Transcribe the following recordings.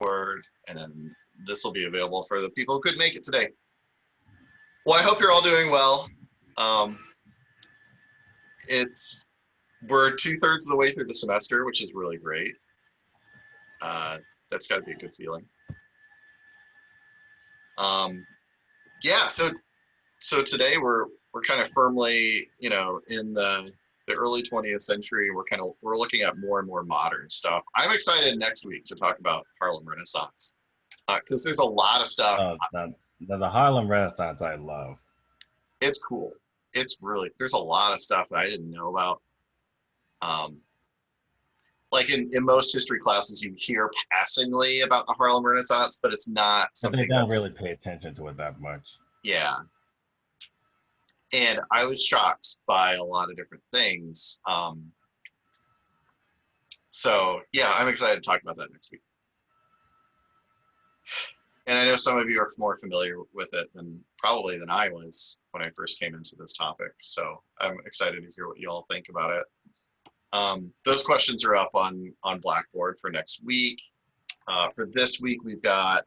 board, and then this will be available for the people who couldn't make it today. Well, I hope you're all doing well. Um, it's we're 2/3 of the way through the semester, which is really great. Uh, that's got to be a good feeling. Um, yeah, so today we're kind of firmly, in the early 20th century. We're looking at more and more modern stuff. I'm excited next week to talk about Harlem Renaissance because there's a lot of stuff. The Harlem Renaissance I love. It's cool. There's a lot of stuff that I didn't know about. Um, like in most history classes, you hear passingly about the Harlem Renaissance, but it's not But they something don't that's, really pay attention to it that much. yeah. And I was shocked by a lot of different things. So yeah, I'm excited to talk about that next week. And I know some of you are more familiar with it than I was when I first came into this topic. So I'm excited to hear what you all think about it. Those questions are up on Blackboard for next week. For this week, we've got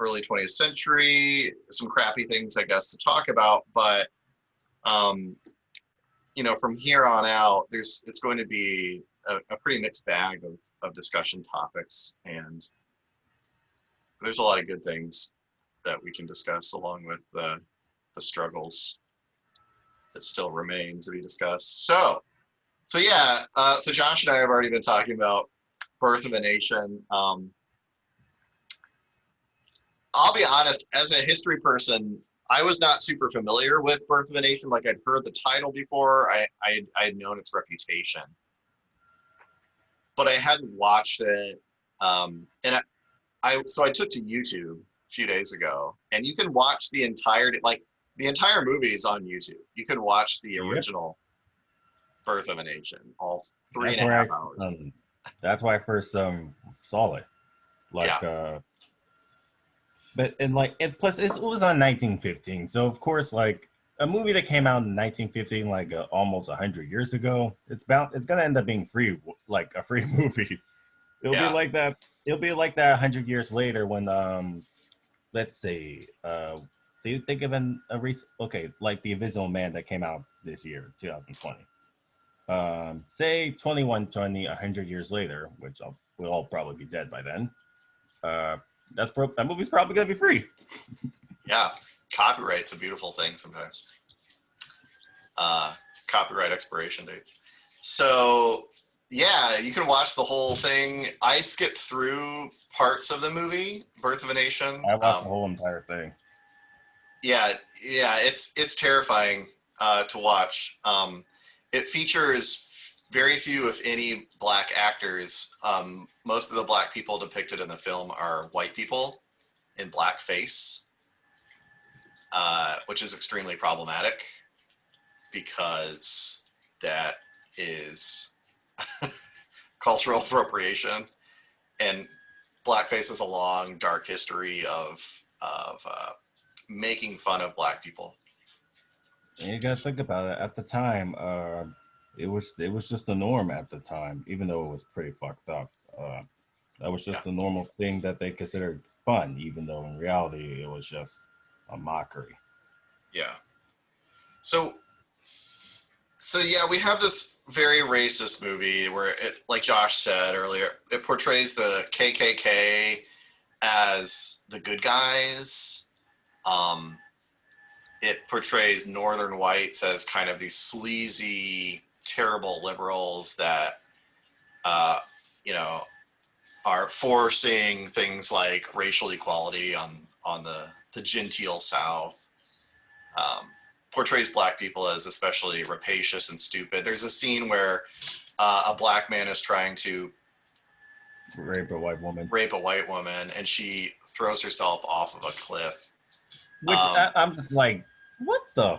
early 20th century, some crappy things, I guess, to talk about. But, from here on out, it's going to be a pretty mixed bag of discussion topics. And there's a lot of good things that we can discuss along with the struggles that still remain to be discussed. So yeah, so Josh and I have already been talking about Birth of a Nation. I'll be honest, as a history person, I was not super familiar with Birth of a Nation. Like I'd heard the title before, I'd known its reputation, but I hadn't watched it. And so I took to YouTube a few days ago, and you can watch the entire movie is on YouTube. You can watch the Yep. original Birth of a Nation, all three That's and a where half hours. that's why I first saw it. Like Yeah, but and like it plus it was on 1915. So of course like a movie that came out in 1915 like almost 100 years ago, it's going to end up being free, like a free movie. It'll be yeah, like that. It'll be like that 100 years later when let's say do you think of a recent, okay, like the Invisible Man that came out this year 2020, say 2120, 100 years later, which we'll all probably be dead by then. uh that movie's probably gonna be free. yeah. Copyright's a beautiful thing sometimes. Uh, Copyright expiration dates. So yeah, you can watch the whole thing. I skipped through parts of the movie, Birth of a Nation. I watched the whole entire thing. Yeah, yeah, it's terrifying to watch. It features very few, if any, black actors. Most of the black people depicted in the film are white people in blackface, which is extremely problematic because that is cultural appropriation, and blackface has a long, dark history of making fun of black people. And you gotta think about it. At the time, it was just the norm at the time, even though it was pretty fucked up. That was Yeah, just the normal thing that they considered fun, even though in reality it was just a mockery. yeah. So so yeah, we have this very racist movie where it, like Josh said earlier, it portrays the KKK as the good guys. Um, it portrays Northern whites as kind of these sleazy, terrible liberals that, uh, you know, are forcing things like racial equality on the genteel South. Um, Portrays black people as especially rapacious and stupid. There's a scene where a black man is trying to Rape a white woman, rape a white woman, and she throws herself off of a cliff. which I'm just like, what the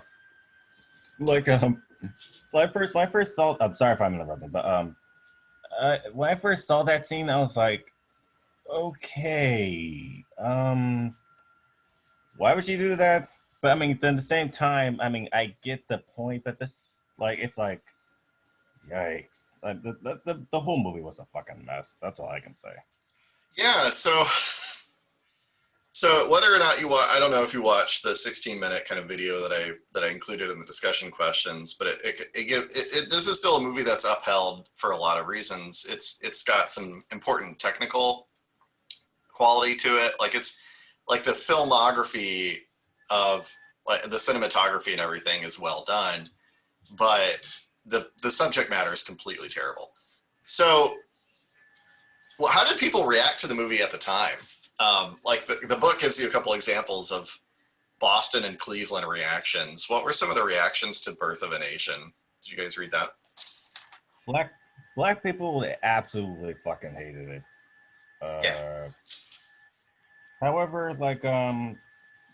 like when I first saw. I'm sorry if I'm interrupting, but when I first saw that scene, I was like, okay, why would she do that? But I mean, then at the same time, I mean, I get the point, but this, like, it's like, yikes. The whole movie was a fucking mess. That's all I can say. Yeah, so whether or not you watch, I don't know if you watched the 16-minute kind of video that I included in the discussion questions, but this is still a movie that's upheld for a lot of reasons. It's got some important technical quality to it. Like it's like the filmography of like the cinematography and everything is well done, but the subject matter is completely terrible. So, well, how did people react to the movie at the time? Like the book gives you a couple examples of Boston and Cleveland reactions. What were some of the reactions to Birth of a Nation? Did you guys read that? Black black people absolutely fucking hated it. Yeah, However, like a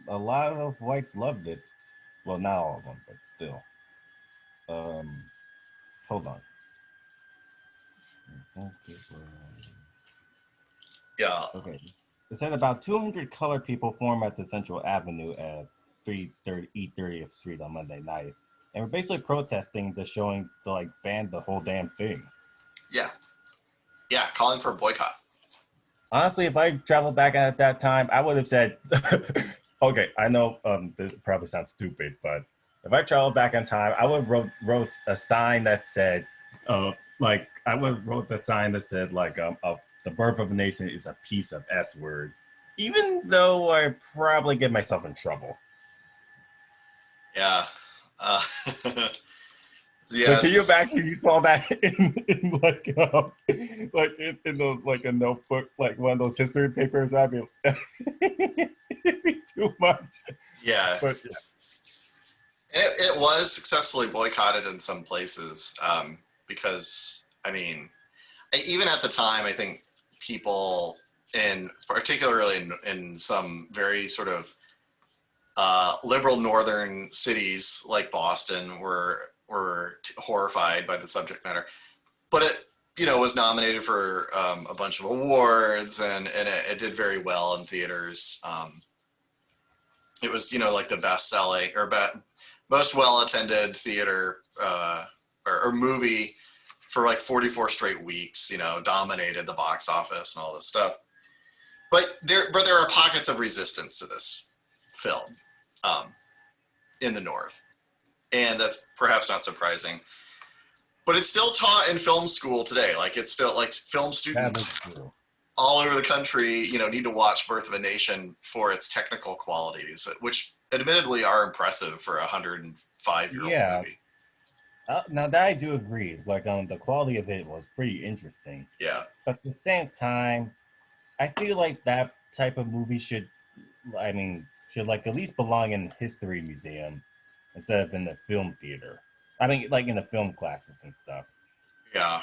lot of whites loved it. Well, not all of them, but still. Um, hold on. yeah, Okay. It said about 200 colored people formed at the Central Avenue at 330 East 30th Street on Monday night, and we're basically protesting the showing to like ban the whole damn thing. yeah, yeah. Calling for a boycott. Honestly, if I traveled back at that time, I would have said, okay, I know this probably sounds stupid, but if I traveled back in time, I would have wrote a sign that said, like I would have wrote that sign that said like the birth of a nation is a piece of S word, even though I probably get myself in trouble. Yeah, uh, Like, can you yes, imagine you saw that in like in the, like a notebook, like one of those history papers? I'd be, it'd be too much. yeah. But yeah. It was successfully boycotted in some places because I mean, even at the time, I think people in particularly in some very sort of liberal northern cities like Boston were horrified by the subject matter. But it was nominated for a bunch of awards and it did very well in theaters. It was like the best selling or most well attended theater or movie for like 44 straight weeks. Dominated the box office and all this stuff. But there are pockets of resistance to this film um, in the North, and that's perhaps not surprising. But it's still taught in film school today. Like it's still like film That is students true. all over the country, need to watch Birth of a Nation for its technical qualities, which admittedly are impressive for a 105-year-old Yeah. movie. Now that I do agree, like the quality of it was pretty interesting, Yeah, but at the same time, I feel like that type of movie I mean, should like at least belong in history museum instead of in the film theater. I mean, like in the film classes and stuff. yeah,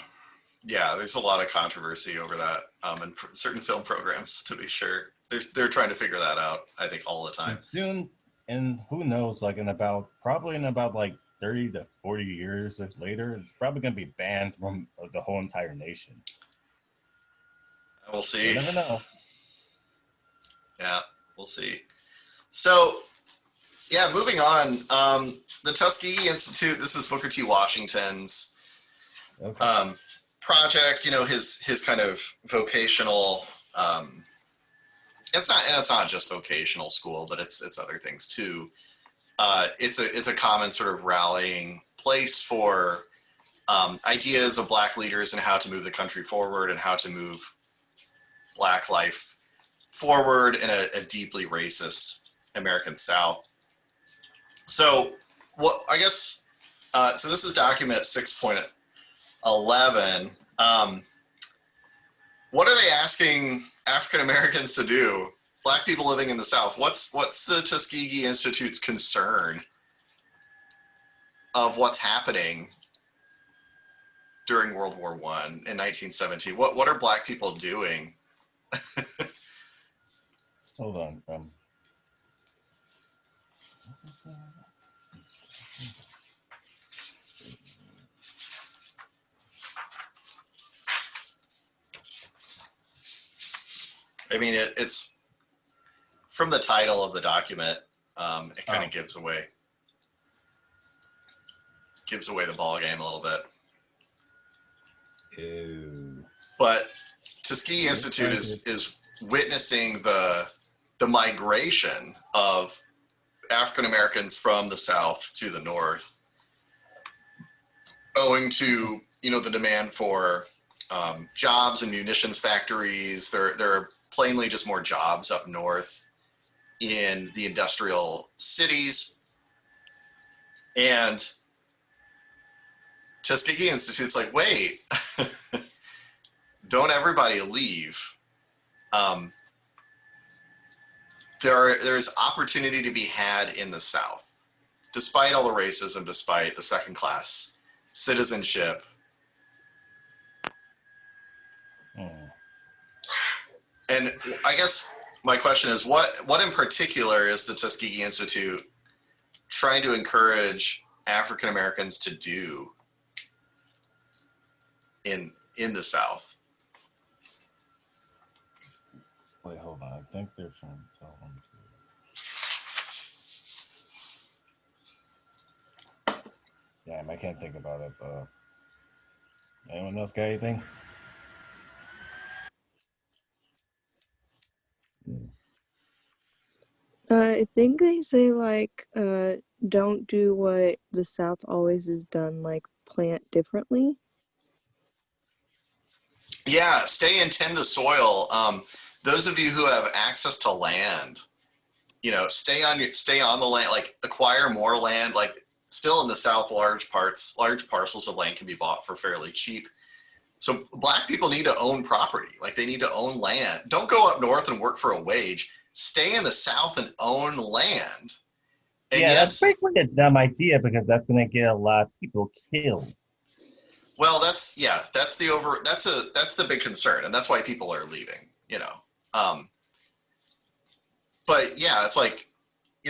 yeah. There's a lot of controversy over that in certain film programs, to be sure. They're trying to figure that out. I think all the time. And soon, and who knows, like probably in about like 30 to 40 years later, it's probably going to be banned from the whole entire nation. We'll You'll see. never know. Yeah, we'll see. So yeah, moving on. The Tuskegee Institute. This is Booker T. Washington's Okay. project. His kind of vocational. It's not just vocational school, but it's other things too. It's a common sort of rallying place for ideas of Black leaders and how to move the country forward and how to move Black life forward in a deeply racist American South. So, what I guess so this is document 6.11. What are they asking African Americans to do? Black people living in the South. What's the Tuskegee Institute's concern of what's happening during World War One in 1917? What are Black people doing? Hold on. I mean, it's from the title of the document. It kind of gives away the ball game a little bit. Ew. But Tuskegee Institute is witnessing the migration of African Americans from the South to the North, owing to the demand for jobs and munitions factories. There are plainly just more jobs up north in the industrial cities, and Tuskegee Institute's like, wait, don't everybody leave. There's opportunity to be had in the South, despite all the racism, despite the second class citizenship. And I guess my question is, what in particular is the Tuskegee Institute trying to encourage African Americans to do in the South? Wait, hold on. I think they're trying to tell them to. Damn, I can't think about it. Anyone else got anything? I think they say like don't do what the South always has done, like plant differently. Yeah, stay and tend the soil. Those of you who have access to land, stay on the land, like acquire more land. Like still in the South, large parcels of land can be bought for fairly cheap. So Black people need to own property. Like they need to own land. Don't go up north and work for a wage. Stay in the South and own land. And yeah, that's basically a dumb idea because that's going to get a lot of people killed. Well, that's the big concern, and that's why people are leaving. But yeah, it's like,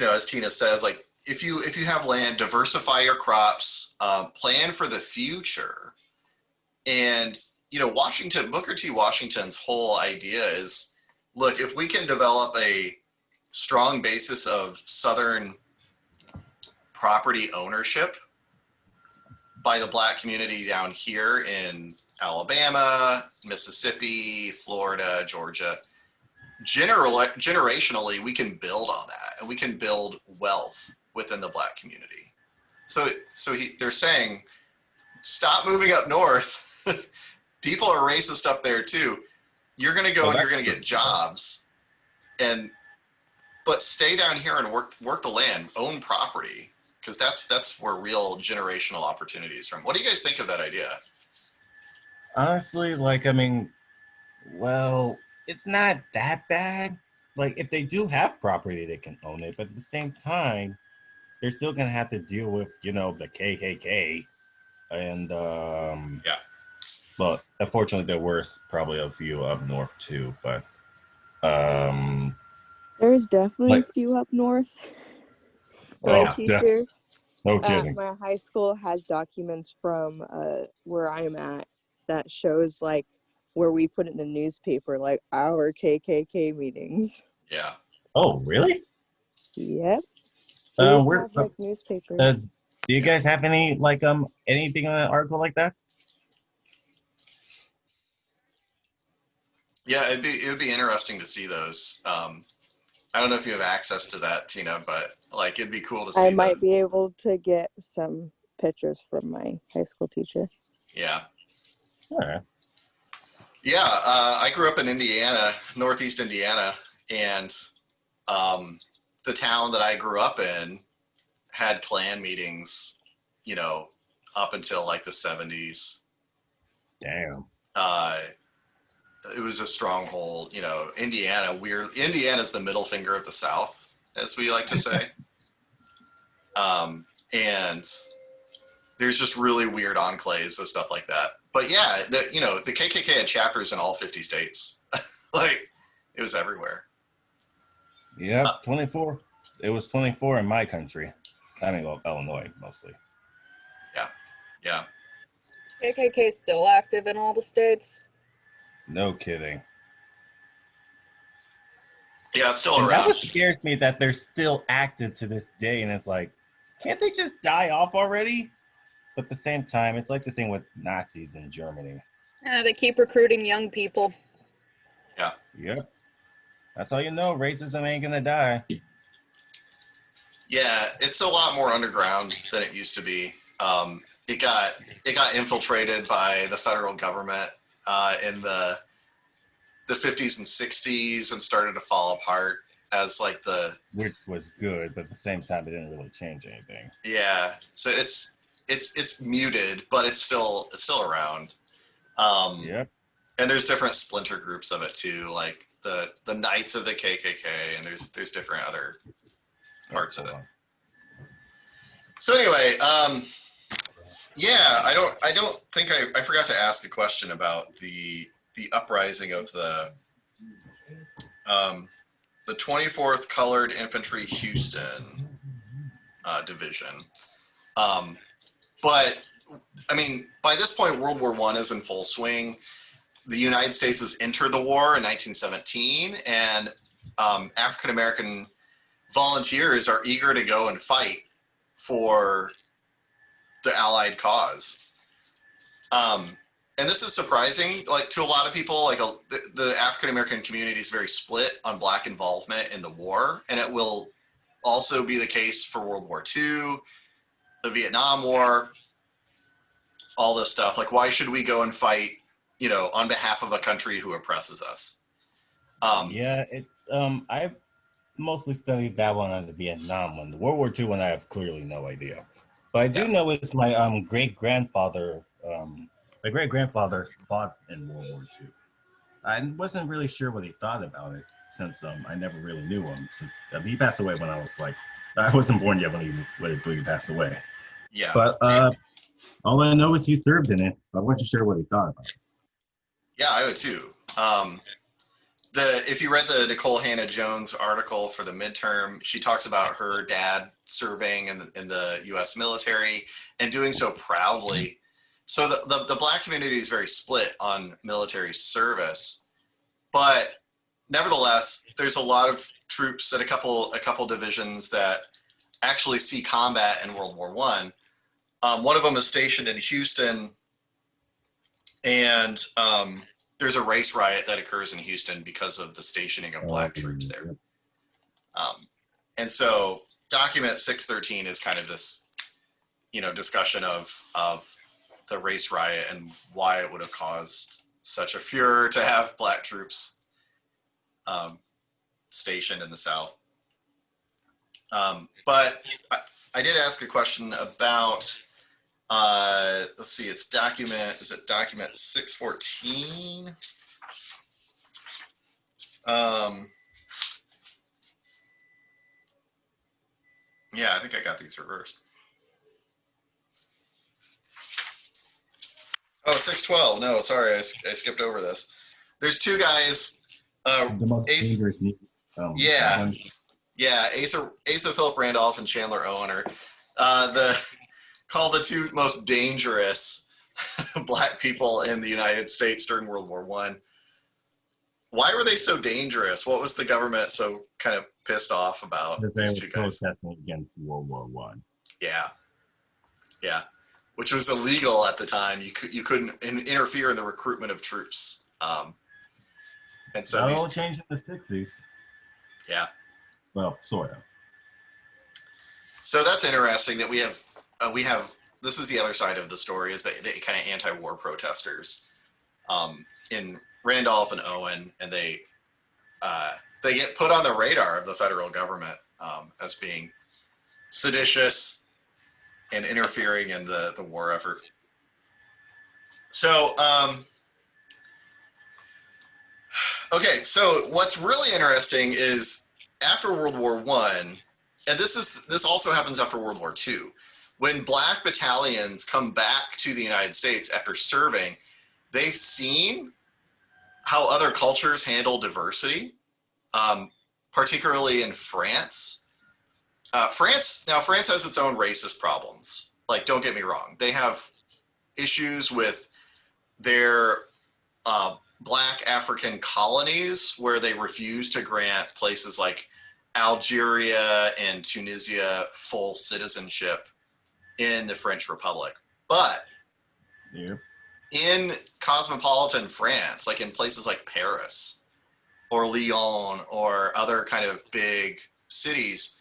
as Tina says, like if you have land, diversify your crops, plan for the future. And Booker T. Washington's whole idea is, look, if we can develop a strong basis of Southern property ownership by the Black community down here in Alabama, Mississippi, Florida, Georgia, generationally, we can build on that, and we can build wealth within the Black community. So they're saying, stop moving up north. People are racist up there too. You're going to go and you're going to get jobs, but stay down here and work the land, own property, because that's where real generational opportunities from. What do you guys think of that idea? Honestly, well, it's not that bad. Like if they do have property, they can own it, but at the same time, they're still gonna have to deal with the KKK, and yeah. But unfortunately, there were probably a few up north too. But there's definitely a few up north. My teacher, no kidding. My high school has documents from where I'm at that shows like where we put in the newspaper like our KKK meetings. Yeah. Oh, really? Yep. We're have, like newspapers. Do you guys have any anything on an article like that? Yeah, it would be interesting to see those. I don't know if you have access to that, Tina, but like it'd be cool to see. I might be able to get some pictures from my high school teacher. Yeah. All right. Yeah, I grew up in Indiana, Northeast Indiana, and the town that I grew up in had Klan meetings, up until like the 70s. Damn. It was a stronghold, Indiana. Indiana's the middle finger of the South, as we like to say. And there's just really weird enclaves of stuff like that. But yeah, the KKK had chapters in all 50 states. Like, it was everywhere. Yeah, 24. It was 24 in my country. I mean, Illinois, mostly. Yeah. KKK still active in all the states? No kidding. Yeah, it's still and around. That what scares me, that they're still active to this day, and it's like, can't they just die off already? But at the same time, it's like the same with Nazis in Germany. They keep recruiting young people. Yep. That's all you know. Racism ain't gonna die. Yeah, it's a lot more underground than it used to be. It got infiltrated by the federal government in the 50s and 60s and started to fall apart as like the Which was good, but at the same time, it didn't really change anything. yeah. So it's muted, but it's still around. Yep. And there's different splinter groups of it too, like the Knights of the KKK, and there's different other parts of it. So anyway, yeah, I don't think I forgot to ask a question about the uprising of the 24th Colored Infantry Houston Division. But I mean, by this point, World War I is in full swing. The United States has entered the war in 1917, and African American volunteers are eager to go and fight for the Allied cause. And this is surprising, like to a lot of people. Like the African American community is very split on Black involvement in the war, and it will also be the case for World War II, the Vietnam War, all this stuff. Like, why should we go and fight, on behalf of a country who oppresses us? Yeah, I've mostly studied that one and the Vietnam one. The World War II one, I have clearly no idea. But I do know it's my great grandfather. My great grandfather fought in World War II. I wasn't really sure what he thought about it since I never really knew him. Since he passed away when I was I wasn't born yet when he passed away. Yeah. But all I know is he served in it. I wasn't sure what he thought about it. Yeah, I would too. If you read the Nicole Hannah Jones article for the midterm, she talks about her dad serving in the U.S. military and doing so proudly. So the Black community is very split on military service, but nevertheless, there's a lot of troops at a couple divisions that actually see combat in World War I. One of them is stationed in Houston, and there's a race riot that occurs in Houston because of the stationing of Black troops there. And so document 613 is kind of this, discussion of the race riot and why it would have caused such a furor to have Black troops stationed in the South. But I did ask a question about, let's see, is it document 614? Yeah, I think I got these reversed. Oh, 612. No, sorry, I skipped over this. There's two guys. The most dangerous. Yeah, Asa Philip Randolph and Chandler Owen are called the two most dangerous Black people in the United States during World War I. Why were they so dangerous? What was the government so kind of pissed off about these two guys? Protesting against World War I. Yeah, which was illegal at the time. You couldn't interfere in the recruitment of troops. And so that all changed in the 60s. Yeah. Well, sort of. So that's interesting that we have. This is the other side of the story, is that they kind of anti-war protesters in Randolph and Owen, and they get put on the radar of the federal government as being seditious and interfering in the war effort. So, okay, so what's really interesting is after World War I, and this also happens after World War II, when Black battalions come back to the United States after serving, they've seen how other cultures handle diversity, particularly in France. France has its own racist problems. Like, don't get me wrong. They have issues with their Black African colonies where they refuse to grant places like Algeria and Tunisia full citizenship in the French Republic. But in cosmopolitan France, like in places like Paris or Lyon or other kind of big cities,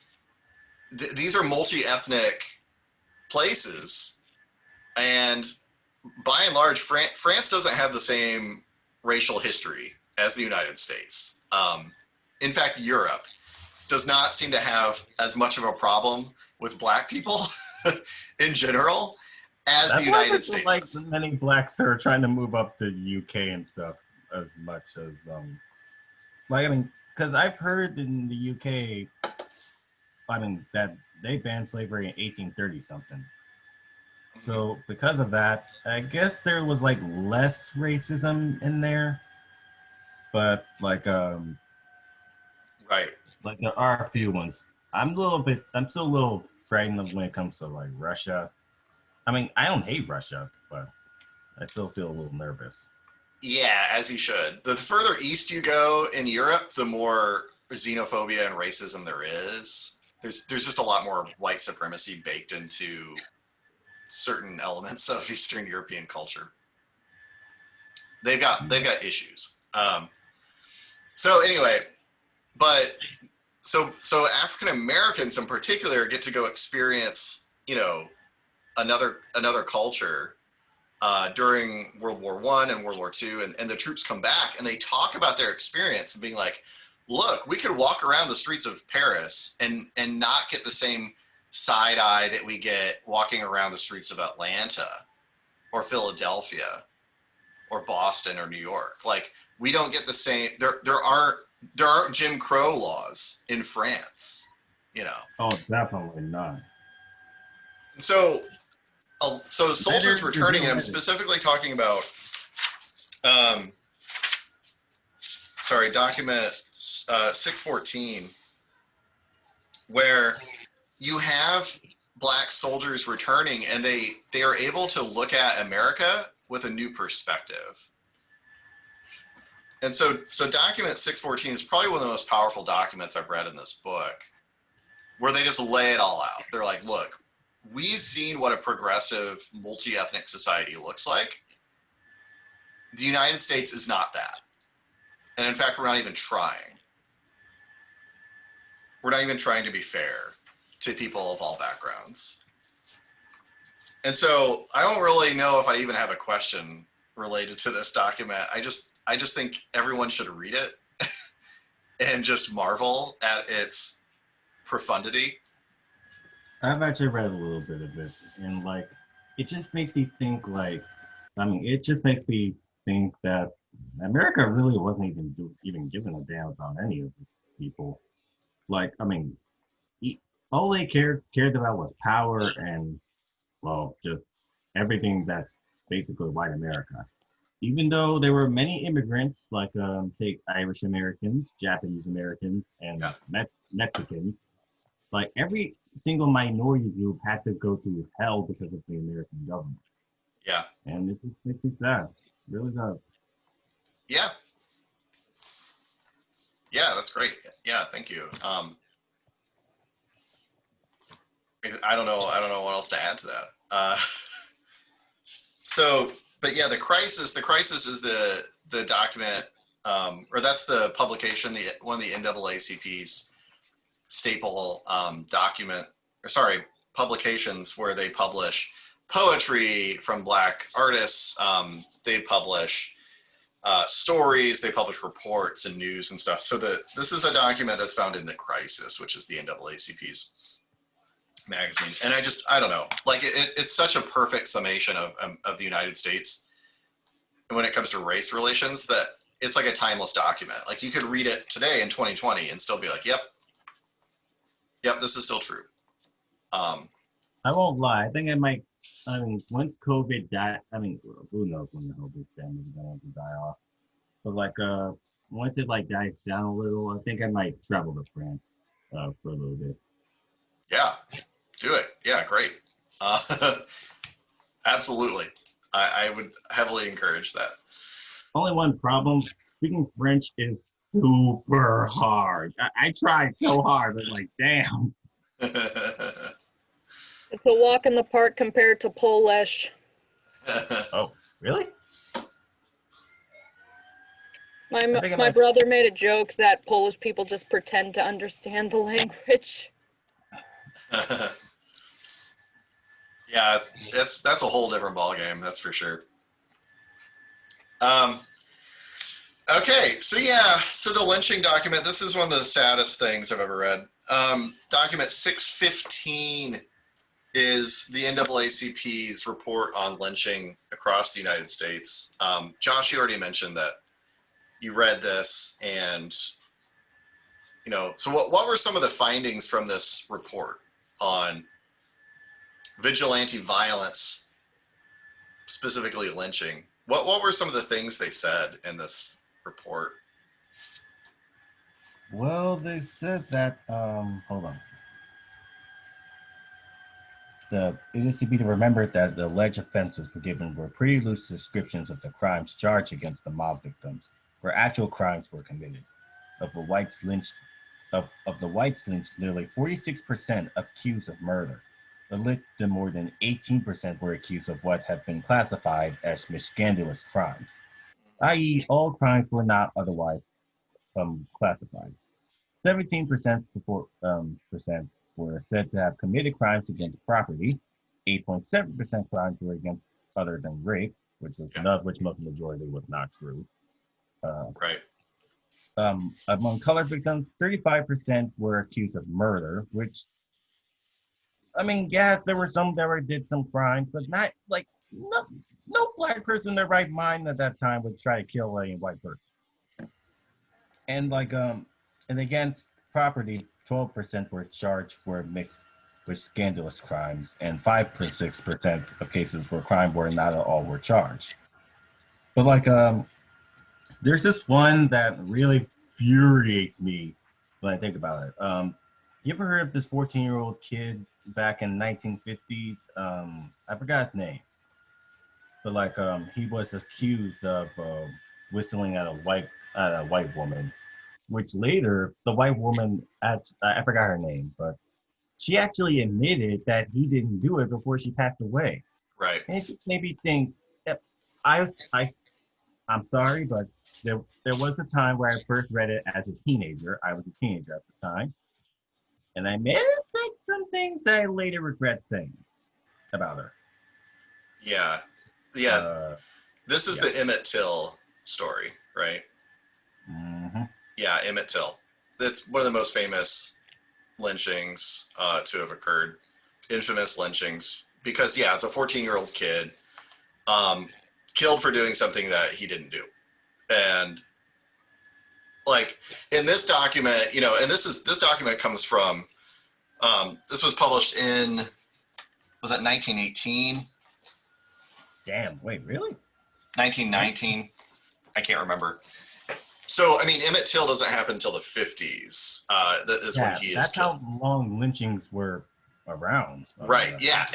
these are multi-ethnic places, and by and large, France doesn't have the same racial history as the United States. In fact, Europe does not seem to have as much of a problem with black people in general as the United States. Like does. many blacks are trying to move up to UK and stuff as much as like I mean, because I've heard in the UK, I mean that they banned slavery in 1830 something. So because of that, I guess there was like less racism in there, but like Right. like there are a few ones. I'm still a little frightened when it comes to like Russia. I mean, I don't hate Russia, but I still feel a little nervous. Yeah, as you should. The further east you go in Europe, the more xenophobia and racism there is. There's just a lot more white supremacy baked into certain elements of Eastern European culture. They've got issues. So anyway, but so African Americans in particular get to go experience, you know, another culture during World War I and World War II, and the troops come back and they talk about their experience and being like, look, we could walk around the streets of Paris and not get the same side eye that we get walking around the streets of Atlanta or Philadelphia or Boston or New York. Like, we don't get the same, there aren't Jim Crow laws in France, you know. Oh, definitely not. So soldiers returning, I'm specifically talking about, document 614, where you have black soldiers returning and they are able to look at America with a new perspective. And so document 614 is probably one of the most powerful documents I've read in this book, where they just lay it all out. They're like, look, we've seen what a progressive multi-ethnic society looks like. The United States is not that. And in fact, we're not even trying. We're not even trying to be fair to people of all backgrounds. And so I don't really know if I even have a question related to this document. I just think everyone should read it and just marvel at its profundity. I've actually read a little bit of it, and like, it just makes me think like, I mean, it just makes me think that America really wasn't even giving a damn about any of its people. Like, I mean, all they cared about was power and, well, just everything that's basically white America. Even though there were many immigrants, like take Irish Americans, Japanese Americans, and Mexicans, like every single minority group had to go through hell because of the American government. Yeah. And it just makes me sad. It really does. Yeah. Yeah, that's great. Yeah, thank you. I don't know what else to add to that. But yeah, the crisis is the document, or that's the publication, one of the NAACP's staple publications, where they publish poetry from black artists. They publish stories, they publish reports and news and stuff. So this is a document that's found in The Crisis, which is the NAACP's magazine. And I don't know, like it's such a perfect summation of the United States when it comes to race relations, that it's like a timeless document. Like, you could read it today in 2020 and still be like, yep, this is still true. I won't lie. I think I might. I mean, once COVID died, I mean, who knows when the whole pandemic is going to die off. But like, once it like dies down a little, I think I might travel to France for a little bit. Yeah, do it. Yeah, great. Absolutely. I would heavily encourage that. Only one problem: speaking French is super hard. I tried so hard, but like, damn. It's a walk in the park compared to Polish. Oh, really? My I think it my might- brother made a joke that Polish people just pretend to understand the language. Yeah, that's a whole different ballgame, that's for sure. Um, okay, so the lynching document, this is one of the saddest things I've ever read. Document 615 is the NAACP's report on lynching across the United States. Josh, you already mentioned that you read this, and so what were some of the findings from this report on vigilante violence, specifically lynching? What were some of the things they said in this report? Well, they said that. Hold on. It is to be remembered that the alleged offenses given were pretty loose descriptions of the crimes charged against the mob victims, where actual crimes were committed. Of the whites lynched, nearly 46% accused of murder. The more than 18% were accused of what have been classified as miscandalous crimes, i.e., all crimes were not otherwise classified. 17% were said to have committed crimes against property. 8.7% crimes were against other than rape, which most majority was not true. Right. Among colored victims, 35% were accused of murder, which, I mean, yeah, there were some that did some crimes, but not like no black person in their right mind at that time would try to kill a white person. And and against property, 12% were charged for mixed with scandalous crimes, and 5.6% of cases where crime were not at all were charged. But there's this one that really infuriates me when I think about it. You ever heard of this 14-year-old kid back in 1950s? I forgot his name, but he was accused of whistling at a white woman, which later the white woman I forgot her name, but she actually admitted that he didn't do it before she passed away. Right. And it just made me think that I'm sorry, but there was a time where I first read it as a teenager. I was a teenager at the time. And I may have said some things that I later regret saying about her. Yeah. This is the Emmett Till story, right? Mm-hmm. Yeah, Emmett Till. That's one of the most famous lynchings to have occurred. Infamous lynchings. Because, it's a 14-year-old kid killed for doing something that he didn't do. And in this document, and this document comes from, this was published in, was that 1918? Damn, wait, really? 1919? I can't remember. So, I mean, Emmett Till doesn't happen until the 50s. That is when he is that's killed. how long lynchings were around. Right. Yeah.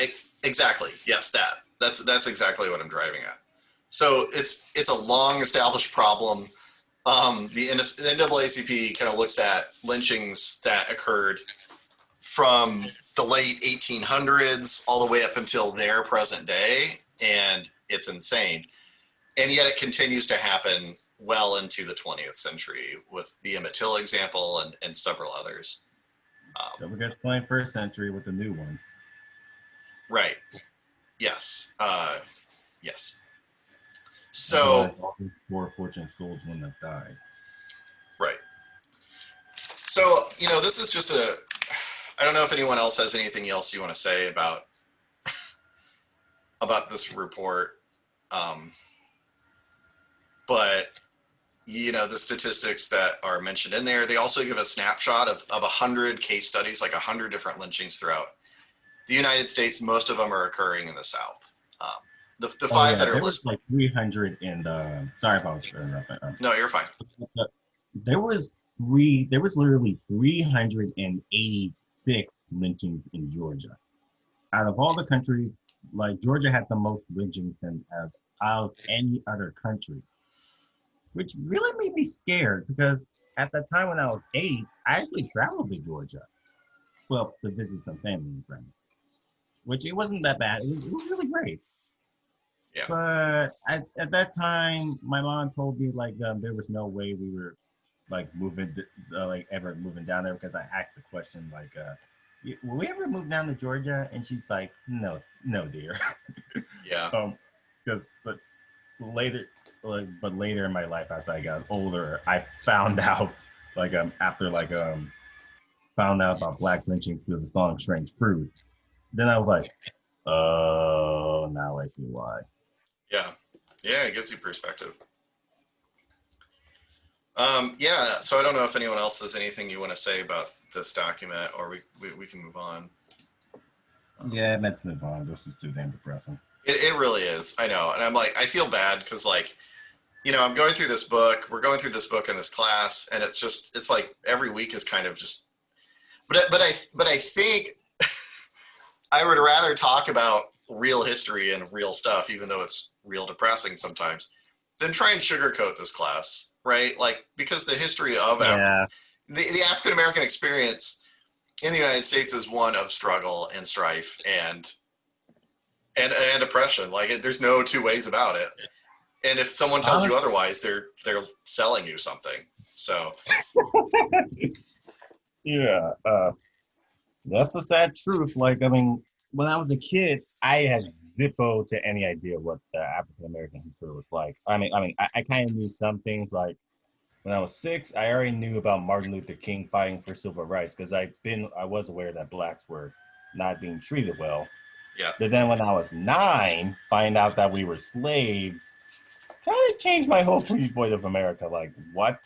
Exactly. Yes. That's exactly what I'm driving at. So it's a long established problem. The NAACP kind of looks at lynchings that occurred from the late 1800s all the way up until their present day, and it's insane. And yet it continues to happen well into the 20th century with the Emmett Till example and several others. Don't forget the 21st century with the new one. Right. Yes. Yes. So, all these poor fortune souls when they died. right. So, this is just I don't know if anyone else has anything else you want to say about this report. But the statistics that are mentioned in there, they also give a snapshot of 100 case studies, like 100 different lynchings throughout the United States. Most of them are occurring in the South. The five that are listed. listed. Like 300 in the. Sorry if I was interrupting. No, you're fine. There was literally 386 lynchings in Georgia. Out of all the countries, Georgia had the most lynchings than out of any other country, which really made me scared because at the time when I was 8, I actually traveled to Georgia, to visit some family and friends, which it wasn't that bad. It was really great. Yeah. But at that time, my mom told me like there was no way we were like like ever moving down there because I asked the question like, will we ever move down to Georgia? And she's like, no, no, dear. Yeah. Because later, but later in my life, as I got older, I found out like after like found out about black lynching through the song "Strange Fruit." Then I was like, oh, now I see why. Yeah. Yeah, it gives you perspective. Yeah, so I don't know if anyone else has anything you want to say about this document, or we can move on. Yeah, let's move on. This is too damn depressing. It really is. I know. And I'm like, I feel bad because like, I'm going through this book. We're going through this book in this class, and it's like every week is kind of just, but I think I would rather talk about real history and real stuff, even though it's real depressing sometimes, than try and sugarcoat this class, right? Like, because the history of the African American experience in the United States is one of struggle and strife and oppression. Like, there's no two ways about it. And if someone tells you otherwise, they're selling you something. So yeah, that's the sad truth. Like, I mean, when I was a kid, I had zippo to any idea what the African American history was like. I mean, I kind of knew some things. Like when I was 6, I already knew about Martin Luther King fighting for civil rights because I was aware that blacks were not being treated well. yeah. But then when I was 9, find out that we were slaves, kind of changed my whole viewpoint of America. Like, what?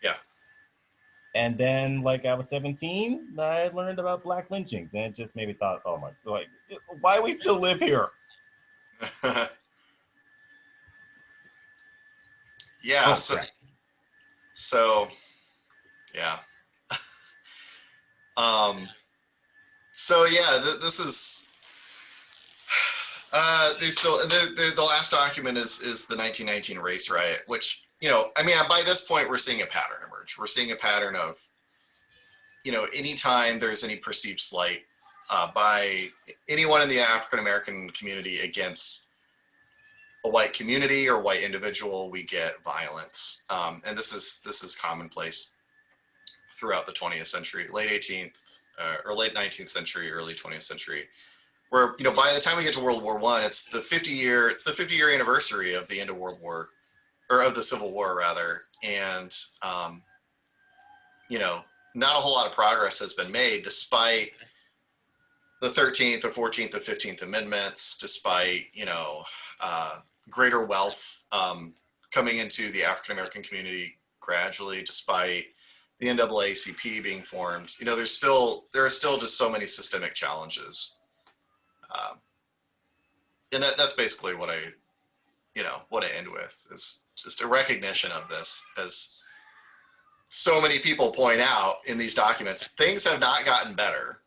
Yeah. And then, like, I was 17, I learned about black lynchings, and it just made me thought, oh my, like, why do we still live here? Yeah. Oh, so yeah. So yeah, this is the last document is the 1919 race riot, which, I mean, by this point we're seeing a pattern emerge. We're seeing a pattern of, anytime there's any perceived slight by anyone in the African American community against a white community or white individual, we get violence, and this is commonplace throughout the 20th century, late 18th or late 19th century, early 20th century. Where, by the time we get to World War I, it's the 50 year anniversary of the end of World War, or of the Civil War rather, and not a whole lot of progress has been made despite the 13th, the 14th, the 15th Amendments, despite greater wealth coming into the African American community gradually, despite the NAACP being formed. There are still just so many systemic challenges. And that's basically what I end with, is just a recognition of this. As so many people point out in these documents, things have not gotten better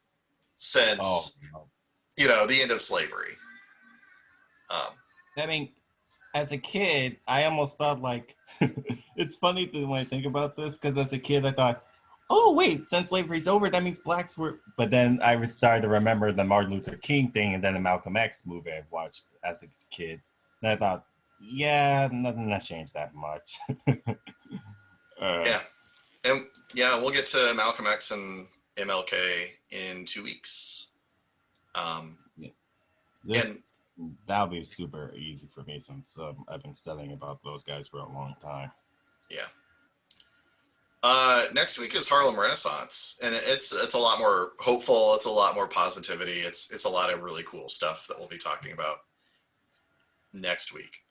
since, the end of slavery. I mean, as a kid, I almost thought like, it's funny when I think about this, because as a kid, I thought, oh, wait, since slavery's over, that means blacks were, but then I started to remember the Martin Luther King thing and then the Malcolm X movie I've watched as a kid. And I thought, yeah, nothing has changed that much. Yeah. And yeah, we'll get to Malcolm X and MLK in 2 weeks. That'll be super easy for me since I've been studying about those guys for a long time. Yeah. Next week is Harlem Renaissance, and it's a lot more hopeful. It's a lot more positivity. It's a lot of really cool stuff that we'll be talking about next week.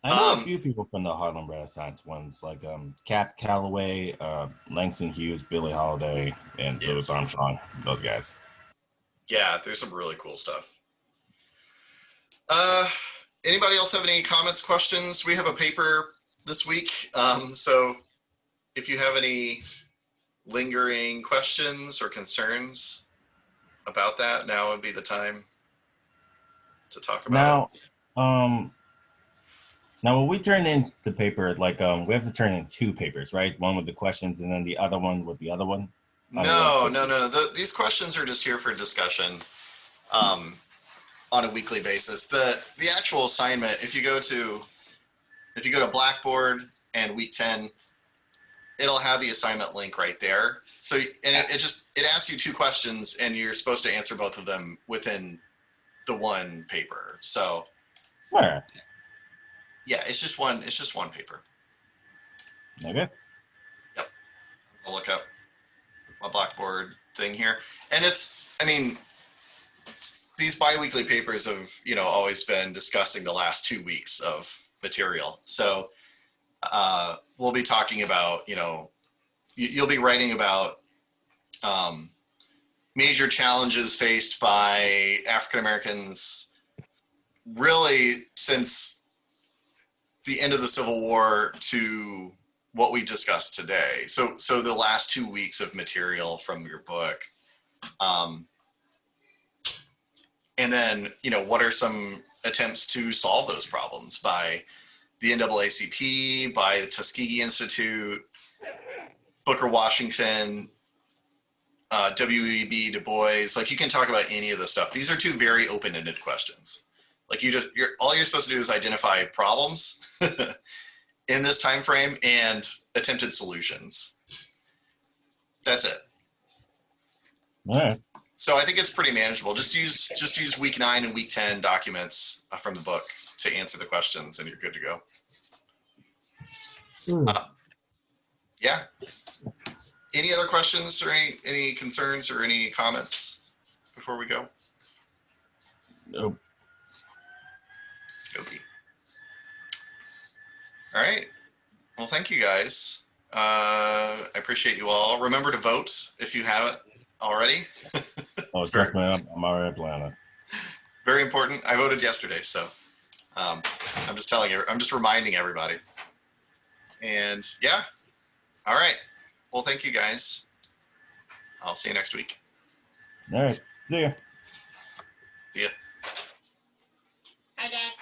I know a few people from the Harlem Renaissance ones, like Cap Calloway, Langston Hughes, Billie Holiday, and Louis Armstrong. Those guys. Yeah, there's some really cool stuff. Anybody else have any comments, questions? We have a paper this week, so if you have any lingering questions or concerns about that, now would be the time to talk about it. Now, when we turn in the paper, like we have to turn in 2 papers, right? One with the questions and then the other one with the other one? No. These questions are just here for discussion. on a weekly basis. The actual assignment, if you go to Blackboard and week 10, it'll have the assignment link right there. So it asks you 2 questions and you're supposed to answer both of them within the one paper. So All right. yeah, it's just one paper. Okay. I'll look up my Blackboard thing here. And these bi-weekly papers have, always been discussing the last 2 weeks of material. So we'll be talking about, you'll be writing about major challenges faced by African Americans really since the end of the Civil War to what we discussed today. So the last 2 weeks of material from your book. And then, what are some attempts to solve those problems by the NAACP, by the Tuskegee Institute, Booker Washington, W.E.B. Du Bois. Like, you can talk about any of this stuff. These are 2 very open-ended questions. Like, all you're supposed to do is identify problems in this time frame and attempted solutions. That's it. All right. So I think it's pretty manageable. Just use week 9 and week 10 documents from the book to answer the questions, and you're good to go. Yeah. Any other questions or any concerns or any comments before we go? Nope. Okay. All right. Well, thank you guys. I appreciate you all. Remember to vote if you haven't already. Oh, trust me, I'm already planning. Very important. I voted yesterday, so I'm just reminding everybody. And yeah. All right. Well, thank you guys. I'll see you next week. All right. See ya. See ya. Hi, Dad.